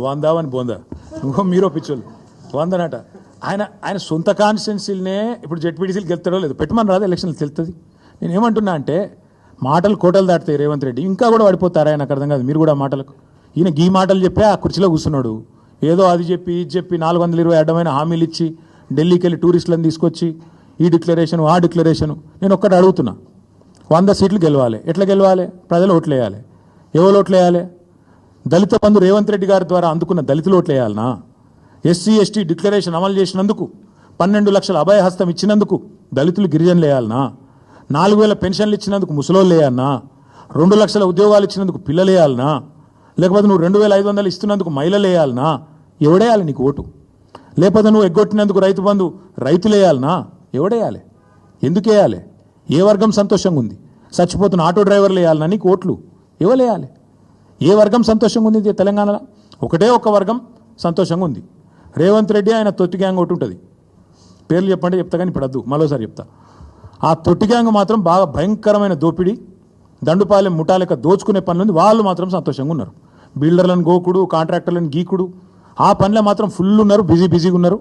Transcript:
వందావని బోందా ఇంకో మీరు పిచ్చోళ్ళు వందనట. ఆయన సొంత కాన్స్టిట్యున్సీలనే ఇప్పుడు జెడ్పీటీసీలు గెలుతాడో లేదు పెట్టమని రాదు, ఎలక్షన్లు తెలుస్తుంది. నేను ఏమంటున్నా అంటే మాటలు కోటలు దాటుతాయి. రేవంత్ రెడ్డి ఇంకా కూడా పడిపోతారా? ఆయనకు అర్థం కాదు. మీరు కూడా మాటలకు ఈయన గీ మాటలు చెప్పి ఆ కుర్చీలో కూర్చున్నాడు. ఏదో అది చెప్పి ఇది చెప్పి 420 అడ్డమైన హామీలు ఇచ్చి ఢిల్లీకి వెళ్ళి టూరిస్టులను తీసుకొచ్చి ఈ డిక్లరేషన్ ఆ డిక్లరేషను. నేను ఒక్కటి అడుగుతున్నా, 100 సీట్లు గెలవాలి. ఎట్లా గెలవాలి? ప్రజలు ఓట్లు వేయాలి. ఎవరు ఓట్లు వేయాలి? దళిత బంధు రేవంత్ రెడ్డి గారి ద్వారా అందుకున్న దళితులు ఓట్లు వేయాలనా? ఎస్సీ ఎస్టీ డిక్లరేషన్ అమలు చేసినందుకు 12 లక్షల అభయహస్తం ఇచ్చినందుకు దళితులు గిరిజనులు వేయాలనా? 4000 పెన్షన్లు ఇచ్చినందుకు ముసలోళ్ళు వేయాలనా? 2 లక్షల ఉద్యోగాలు ఇచ్చినందుకు పిల్లలు వేయాలనా? లేకపోతే నువ్వు 2500 ఇస్తున్నందుకు మహిళలు వేయాలనా? ఎవడేయాలి నీకు ఓటు? లేకపోతే నువ్వు ఎగ్గొట్టినందుకు రైతు బంధు రైతులు వేయాలనా? ఎవడేయాలి? ఎందుకు వేయాలి? ఏ వర్గం సంతోషంగా ఉంది? చచ్చిపోతున్న ఆటో డ్రైవర్లు వేయాలనా నీకు ఓట్లు? ఎవరేయాలి? ఏ వర్గం సంతోషంగా ఉంది తెలంగాణలో? ఒకటే ఒక వర్గం సంతోషంగా ఉంది. రేవంత్ రెడ్డి ఆయన తొట్టి గ్యాంగ్ ఒకటి ఉంటుంది. పేర్లు చెప్పండి చెప్తా, కానీ ఇప్పుడు వద్దు, మరోసారి చెప్తా. ఆ తొట్టి గ్యాంగ్ మాత్రం బాగా భయంకరమైన దోపిడీ, దండుపాలెం ముఠాలక దోచుకునే పనులు ఉంది. వాళ్ళు మాత్రం సంతోషంగా ఉన్నారు. బిల్డర్లను గోకుడు, కాంట్రాక్టర్లను గీకుడు, ఆ పనిలో మాత్రం ఫుల్ ఉన్నారు, బిజీగా ఉన్నారు.